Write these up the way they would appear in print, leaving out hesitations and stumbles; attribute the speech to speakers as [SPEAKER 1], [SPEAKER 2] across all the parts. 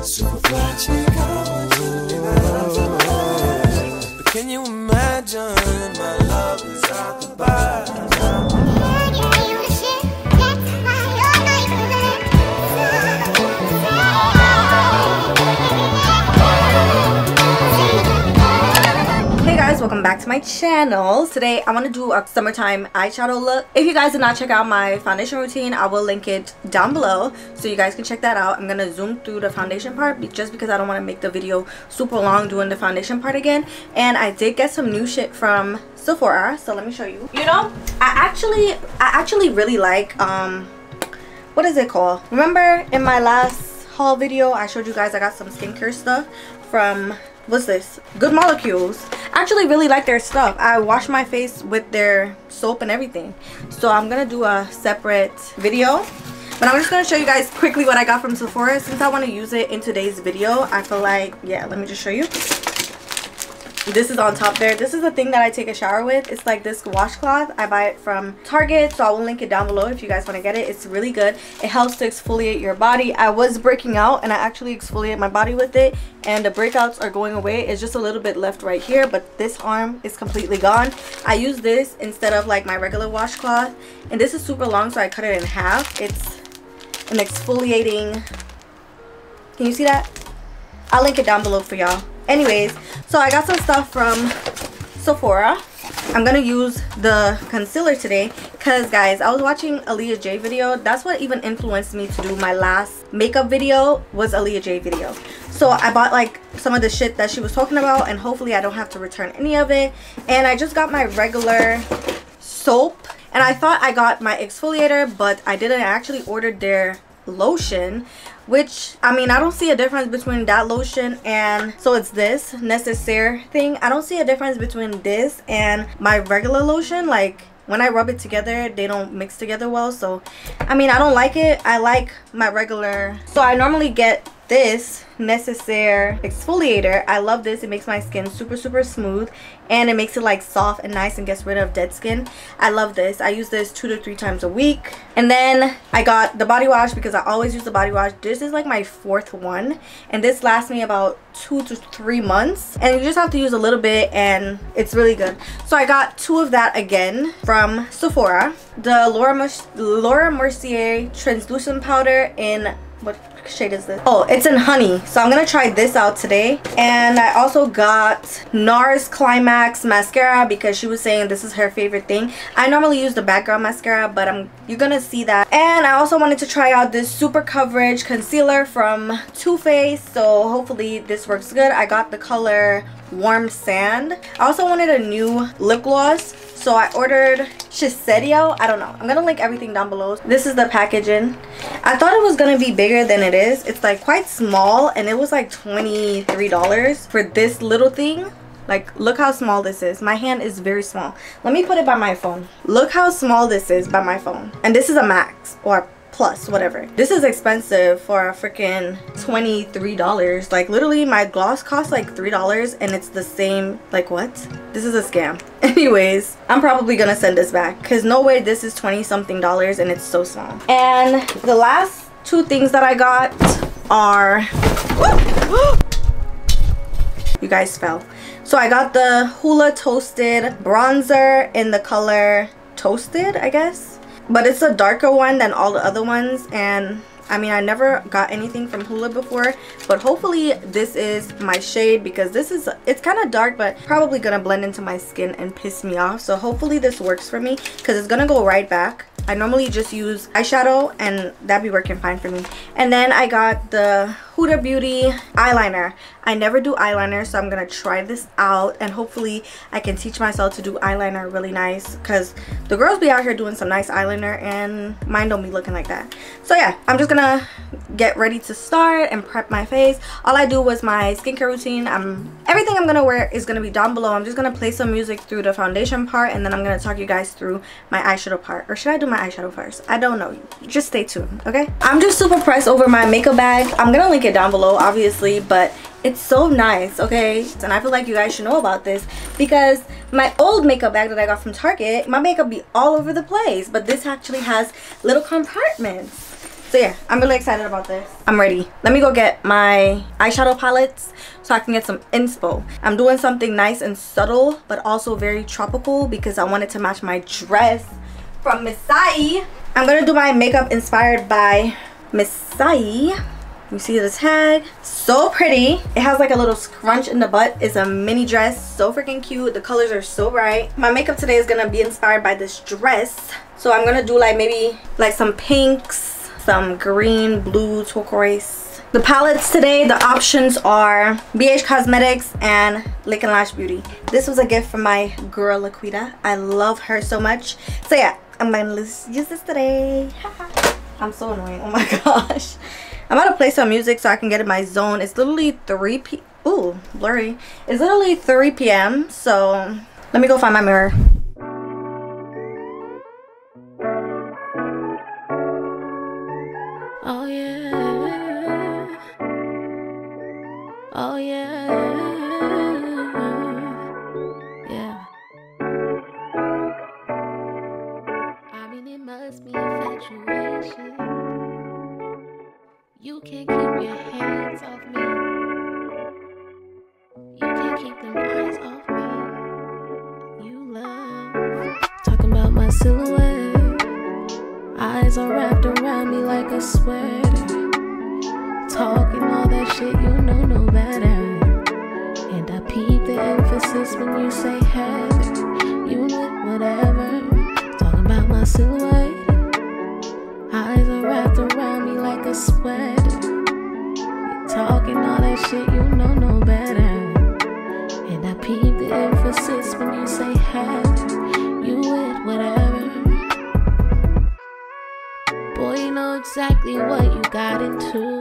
[SPEAKER 1] Super fly chick, I want you. But can you imagine my love is out the box?
[SPEAKER 2] Hey guys, welcome back to my channel. Today I want to do a summertime eyeshadow look. If you guys did not check out my foundation routine, I will link it down below so you guys can check that out. I'm gonna zoom through the foundation part just because I don't want to make the video super long doing the foundation part again. And I did get some new shit from Sephora, so let me show you. You know, I actually really like what is it called? Remember in my last haul video I showed you guys I got some skincare stuff from, what's this, Good Molecules. I actually really like their stuff. I wash my face with their soap and everything, so I'm gonna do a separate video, but I'm just gonna show you guys quickly what I got from Sephora since I want to use it in today's video. I feel like, yeah, let me just show you. This is on top there. This is the thing that I take a shower with. It's like this washcloth. I buy it from Target, so I will link it down below if you guys want to get it. It's really good. It helps to exfoliate your body. I was breaking out and I actually exfoliate my body with it, and the breakouts are going away. It's just a little bit left right here, but this arm is completely gone. I use this instead of like my regular washcloth, and this is super long, so I cut it in half. It's an exfoliating, can you see that? I'll link it down below for y'all. Anyways, so I got some stuff from Sephora. I'm gonna use the concealer today because, guys, I was watching Aaliyah J video. That's what even influenced me to do my last makeup video, was Aaliyah J video. So I bought like some of the shit that she was talking about, and hopefully I don't have to return any of it. And I just got my regular soap, and I thought I got my exfoliator, but I didn't. I actually ordered their lotion, which, I mean, I don't see a difference between that lotion and, so it's this Necessaire thing. I don't see a difference between this and my regular lotion. Like, when I rub it together, they don't mix together well. So, I mean, I don't like it. I like my regular. So I normally get this Necessaire exfoliator. I love this. It makes my skin super smooth, and it makes it like soft and nice and gets rid of dead skin. I love this. I use this 2 to 3 times a week. And then I got the body wash because I always use the body wash. This is like my 4th one, and this lasts me about 2 to 3 months, and you just have to use a little bit and it's really good. So I got 2 of that again from Sephora. The Laura Mercier translucent powder in, what shade is this? Oh, it's in honey. So I'm gonna try this out today. And I also got NARS Climax mascara because she was saying this is her favorite thing. I normally use the background mascara, but you're gonna see that. And I also wanted to try out this super coverage concealer from Too Faced, so hopefully this works good. I got the color Warm Sand. I also wanted a new lip gloss, so I ordered Shiseido. I don't know. I'm gonna link everything down below. This is the packaging. I thought it was gonna be bigger than it is. It's like quite small, and it was like $23 for this little thing. Like, look how small this is. My hand is very small. Let me put it by my phone. Look how small this is by my phone. And this is a max or plus, whatever. This is expensive for a freaking $23. Like, literally my gloss costs like $3 and it's the same. Like, what? This is a scam. Anyways, I'm probably gonna send this back because no way this is 20 something dollars and it's so small. And the last 2 things that I got are you guys fell. So I got the Hoola Toasted bronzer in the color Toasted, I guess, but it's a darker one than all the other ones. And I mean, I never got anything from Hoola before, but hopefully this is my shade because it's kind of dark, but probably gonna blend into my skin and piss me off. So hopefully this works for me because it's gonna go right back. I normally just use eyeshadow and that'd be working fine for me. And then I got the Huda Beauty eyeliner. I never do eyeliner, so I'm gonna try this out and hopefully I can teach myself to do eyeliner really nice because the girls be out here doing some nice eyeliner and mine don't be looking like that. So yeah, I'm just gonna get ready to start and prep my face. All I do was my skincare routine. Everything I'm gonna wear is gonna be down below. I'm just gonna play some music through the foundation part, and then I'm gonna talk you guys through my eyeshadow part. Or should I do my eyeshadow first? I don't know. Just stay tuned, okay? I'm just super pressed over my makeup bag. I'm gonna link it down below, obviously, but it's so nice, okay? And I feel like you guys should know about this because my old makeup bag that I got from Target, my makeup be all over the place, but this actually has little compartments. So yeah, I'm really excited about this. I'm ready. Let me go get my eyeshadow palettes so I can get some inspo. I'm doing something nice and subtle, but also very tropical because I wanted to match my dress from Miss Sai. I'm gonna do my makeup inspired by Miss Sai. You see the tag, so pretty. It has like a little scrunch in the butt. It's a mini dress, so freaking cute. The colors are so bright. My makeup today is gonna be inspired by this dress. So I'm gonna do like maybe like some pinks, some green, blue, turquoise. The palettes today, the options are BH Cosmetics and Lick and Lash Beauty. This was a gift from my girl Laquita. I love her so much. So yeah, I'm gonna use this today. I'm so annoying, oh my gosh. I'm about to play some music so I can get in my zone. It's literally 3 p.m. Ooh, blurry. It's literally 3 p.m. So let me go find my mirror.
[SPEAKER 3] Oh yeah. Oh yeah. Yeah. I mean, it must be infatuation. You can't keep your hands off me. You can't keep them eyes off me. You love talking about my silhouette. Eyes are wrapped around me like a sweater. Talking all that shit, you know no better. And I peep the emphasis when you say Heather. You with whatever. Talking about my silhouette. Eyes are wrapped around me like a sweater. You're talking all that shit, you know no better. And I peep the emphasis when you say Heather. You with whatever. Boy, you know exactly what you got into.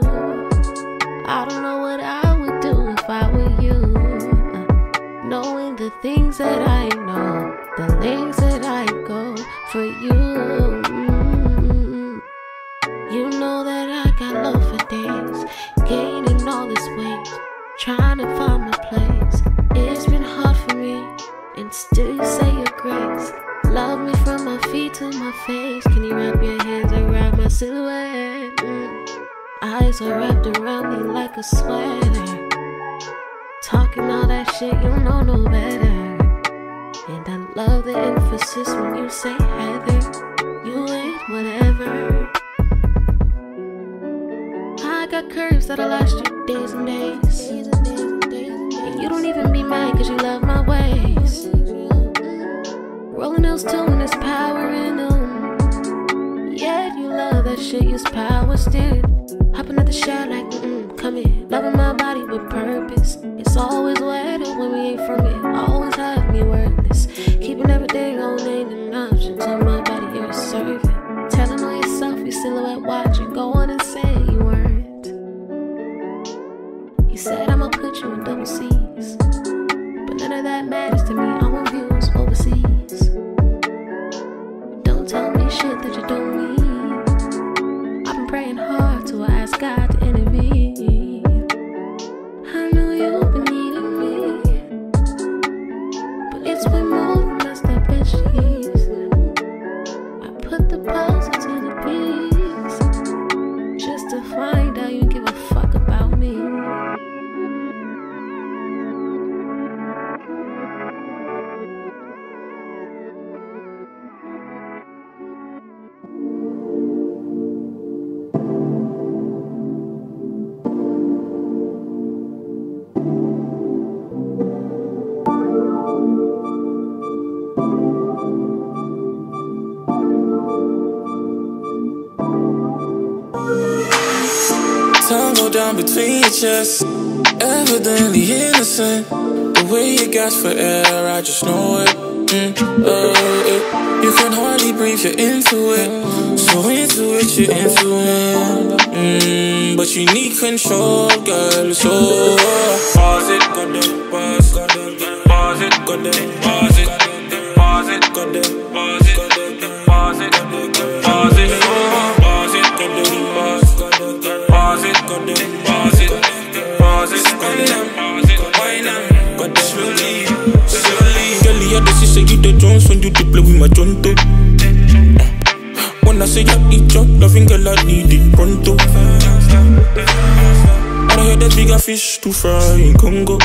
[SPEAKER 3] I don't know what I would do if I were you. Knowing the things that I know, the lengths that I go for you. You know that I got love for days, gaining all this weight, trying to find my place. It's been hard for me, and still you say your grace. Love me from my feet to my face. Can you wrap your hands around my silhouette? Eyes are wrapped around me like a sweater. Talking all that shit, you know no better. And I love the emphasis when you say Heather. You ain't whatever. I got curves that'll last you days and days. And you don't even be mad cause you love my ways. Rolling those too and there's power in them. Yeah, you love that shit, use power steering. Hopping at the shower like, come here. Loving my body with purpose. It's always wetter when we ain't from it. Always have me wordless. Keeping everything on ain't an option. Tell my body you're a servant. Telling on yourself, your silhouette watching. Go on and say you weren't. You said I'ma put you in double C's, but none of that matters to me. I want views overseas. Don't tell me shit that you don't mean. I've been praying hard to ask God to intervene. I know you've been needing me, but it's way more than just that bed sheets. I put the puzzle to the piece just to find out you give a fuck about me.
[SPEAKER 1] Tongue go down between your chest, evidently innocent. The way you gasp for air, I just know it. You can hardly breathe, you're into it. So into it, you're into it. But you need control, girl. So pause it, go there, pause, go there, pause it, go there, pause it, pause it, go there, pause it, pause it, pause it, pause it, go there, pause, pause it, go there, pause it, pause it, go there, pause it, wine up, go there, slowly, slowly. Girl, yeah, this is say you the Jones when you play with my Jonto. When I say you eat your Loving girl I need it pronto. I heard that bigger fish to fry in Congo.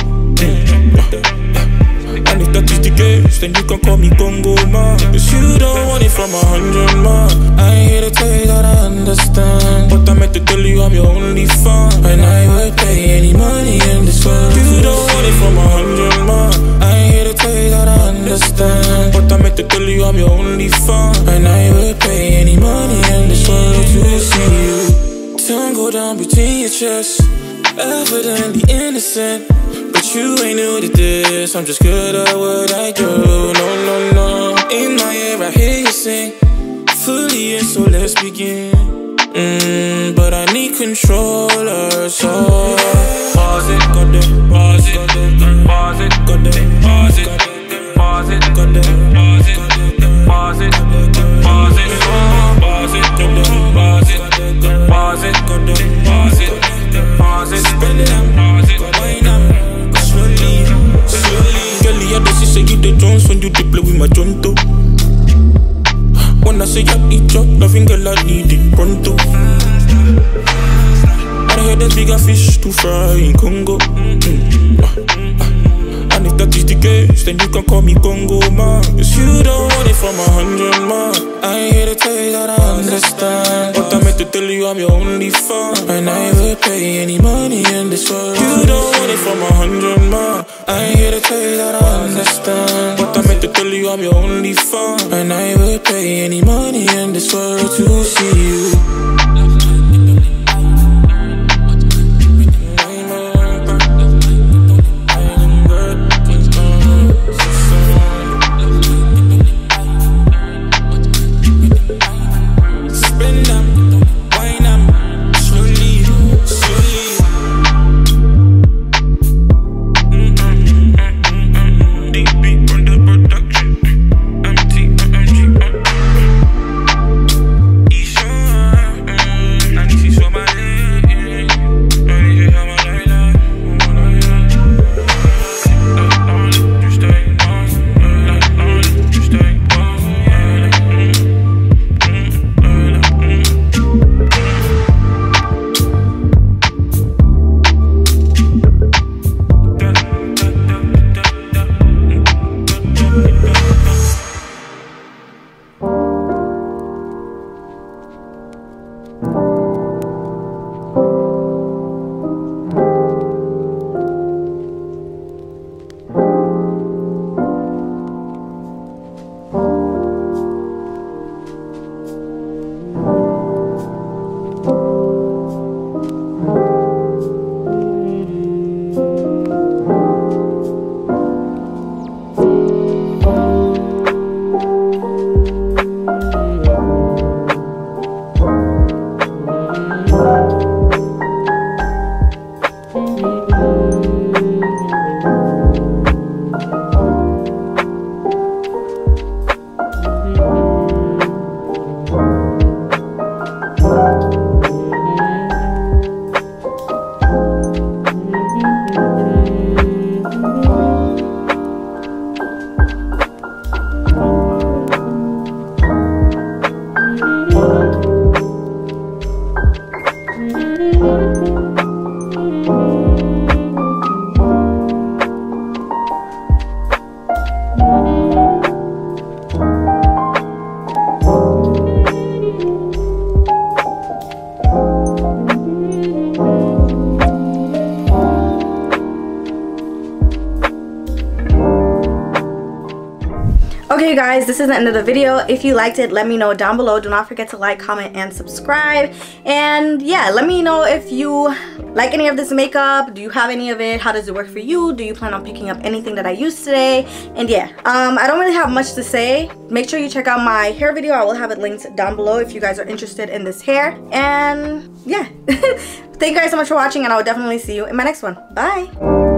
[SPEAKER 1] And if that is the case, then you can call me Congo man. Cause you don't want it from 100 man. I ain't here to tell you that I understand, but I meant to tell you I'm your only fan. And I would pay any money in this world. You don't want it from 100 man. I ain't here to tell you that I understand, but I meant to tell you I'm your only fan. And I would pay any money in this world to see you. Tongue go down between your chest, evidently innocent, but you ain't new to this. I'm just good at what I do. No, no, no. In my ear I hear you sing, fully in, so let's begin. But I need controller, so pause it, got it, pause it, pause it, got it, pause it, pause it, got it, pause it, pause it, pause it, pause it, got it, pause it, pause it, got it, pause it, pause it, spend it, pause it, wind up, slowly, slowly. Girl, I don't say you the Jones when you play with my Jonto. When I say I eat your loving girl, I need it pronto. I heard that bigger fish to fry in Congo. And if that is the case, then you can call me Congo man. Cause you don't want it from 100 man. I ain't here to tell you that I understand, but I meant to tell you I'm your only fan. And I will pay any money in this world. You don't want it from 100 man. I ain't here to tell you that I understand, but I meant to tell you I'm your only fan. And I will pay any money in this world to see you.
[SPEAKER 2] Okay guys, this is the end of the video. If you liked it, let me know down below. Do not forget to like, comment, and subscribe. And yeah, let me know if you like any of this makeup. Do you have any of it? How does it work for you? Do you plan on picking up anything that I used today? And yeah, I don't really have much to say. Make sure you check out my hair video. I will have it linked down below if you guys are interested in this hair. And yeah, thank you guys so much for watching, and I will definitely see you in my next one. Bye.